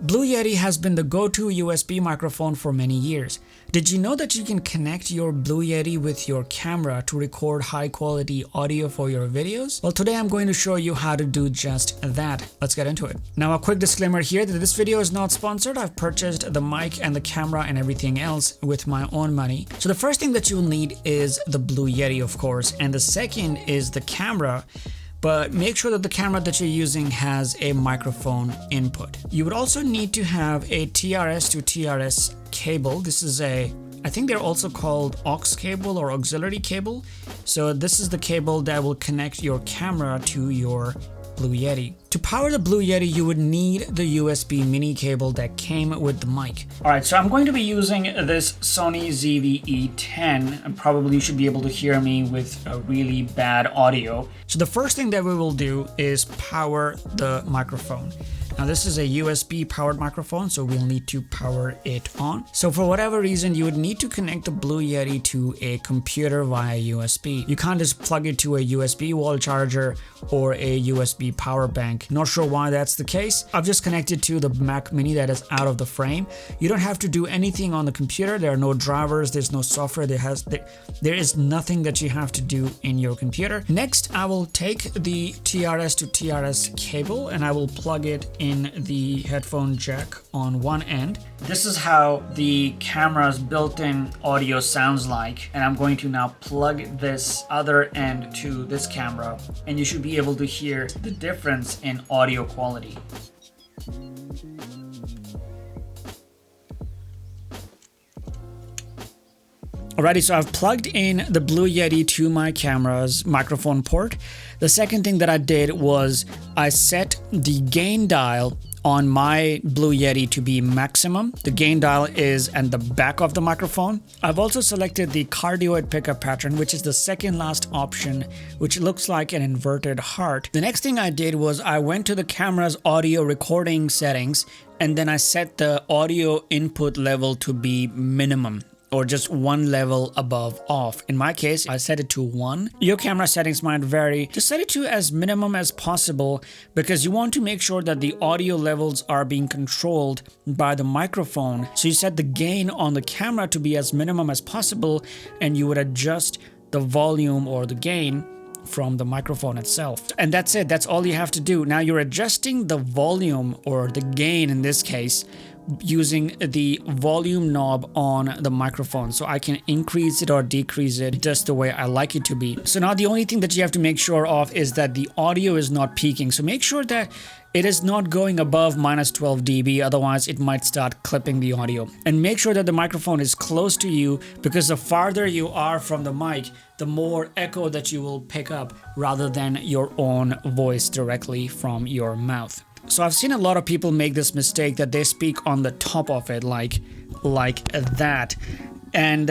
Blue Yeti has been the go-to USB microphone for many years. Did you know that you can connect your Blue Yeti with your camera to record high-quality audio for your videos? Well, today I'm going to show you how to do just that. Let's get into it. Now, a quick disclaimer here that this video is not sponsored. I've purchased the mic and the camera and everything else with my own money. So the first thing that you'll need is the Blue Yeti, of course, and the second is the camera. But make sure that the camera that you're using has a microphone input. You would also need to have a TRS to TRS cable. This is I think they're also called aux cable or auxiliary cable. So this is the cable that will connect your camera to your Blue Yeti. To power the Blue Yeti, you would need the USB mini cable that came with the mic. Alright, so I'm going to be using this Sony ZV-E10, and probably you should be able to hear me with a really bad audio. So the first thing that we will do is power the microphone. Now this is a USB powered microphone, so we'll need to power it on. So for whatever reason, you would need to connect the Blue Yeti to a computer via USB. You can't just plug it to a USB wall charger or a USB power bank. Not sure why that's the case. I've just connected to the Mac Mini that is out of the frame. You don't have to do anything on the computer. There are no drivers, there's no software, there is nothing that you have to do in your computer. Next, I will take the TRS to TRS cable and I will plug it in the headphone jack on one end. This is how the camera's built-in audio sounds like, and I'm going to now plug this other end to this camera, and you should be able to hear the difference in audio quality. Alrighty, so I've plugged in the Blue Yeti to my camera's microphone port. The second thing that I did was I set the gain dial on my Blue Yeti to be maximum. The gain dial is at the back of the microphone. I've also selected the cardioid pickup pattern, which is the second last option, which looks like an inverted heart. The next thing I did was I went to the camera's audio recording settings, and then I set the audio input level to be minimum, or just one level above off. In my case, I set it to 1. Your camera settings might vary. Just set it to as minimum as possible because you want to make sure that the audio levels are being controlled by the microphone. So you set the gain on the camera to be as minimum as possible, and you would adjust the volume or the gain from the microphone itself. And that's it. That's all you have to do. Now you're adjusting the volume or the gain in this case using the volume knob on the microphone, so I can increase it or decrease it just the way I like it to be. So now the only thing that you have to make sure of is that the audio is not peaking. So make sure that it is not going above -12 dB, otherwise it might start clipping the audio. And make sure that the microphone is close to you, because the farther you are from the mic, the more echo that you will pick up rather than your own voice directly from your mouth. So I've seen a lot of people make this mistake that they speak on the top of it like that. And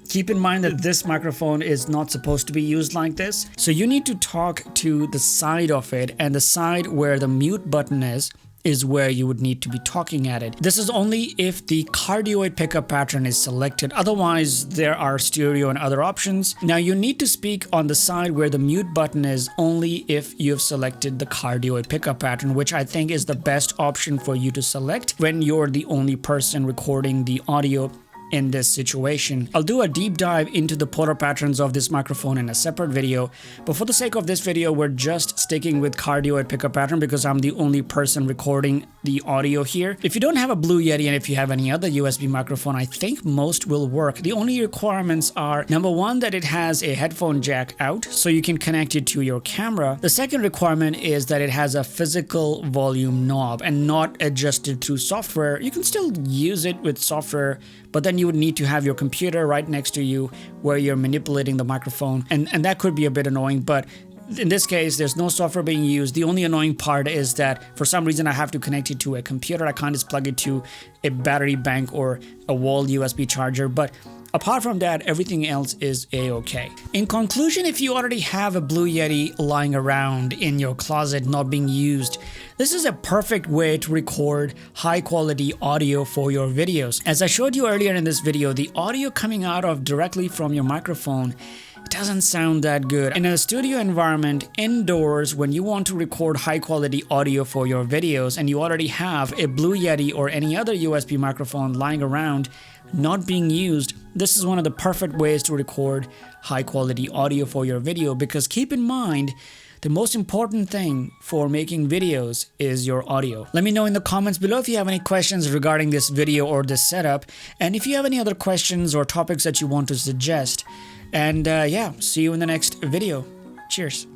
keep in mind that this microphone is not supposed to be used like this. So you need to talk to the side of it, and the side where the mute button is where you would need to be talking at it. This is only if the cardioid pickup pattern is selected. Otherwise, there are stereo and other options. Now you need to speak on the side where the mute button is only if you've selected the cardioid pickup pattern, which I think is the best option for you to select when you're the only person recording the audio in this situation. I'll do a deep dive into the polar patterns of this microphone in a separate video, but for the sake of this video, we're just sticking with cardioid pickup pattern because I'm the only person recording the audio here. If you don't have a Blue Yeti and if you have any other USB microphone, I think most will work. The only requirements are, number one, that it has a headphone jack out so you can connect it to your camera. The second requirement is that it has a physical volume knob and not adjusted through software. You can still use it with software, but then you would need to have your computer right next to you where you're manipulating the microphone, and that could be a bit annoying. But in this case, there's no software being used. The only annoying part is that for some reason I have to connect it to a computer. I can't just plug it to a battery bank or a wall USB charger. But apart from that, everything else is a-okay. In conclusion, if you already have a Blue Yeti lying around in your closet not being used, this is a perfect way to record high quality audio for your videos. As I showed you earlier in this video, the audio coming out of directly from your microphone it doesn't sound that good. In a studio environment, indoors, when you want to record high quality audio for your videos and you already have a Blue Yeti or any other USB microphone lying around not being used, this is one of the perfect ways to record high quality audio for your video, because keep in mind, the most important thing for making videos is your audio. Let me know in the comments below if you have any questions regarding this video or this setup, and if you have any other questions or topics that you want to suggest. And yeah, see you in the next video. Cheers.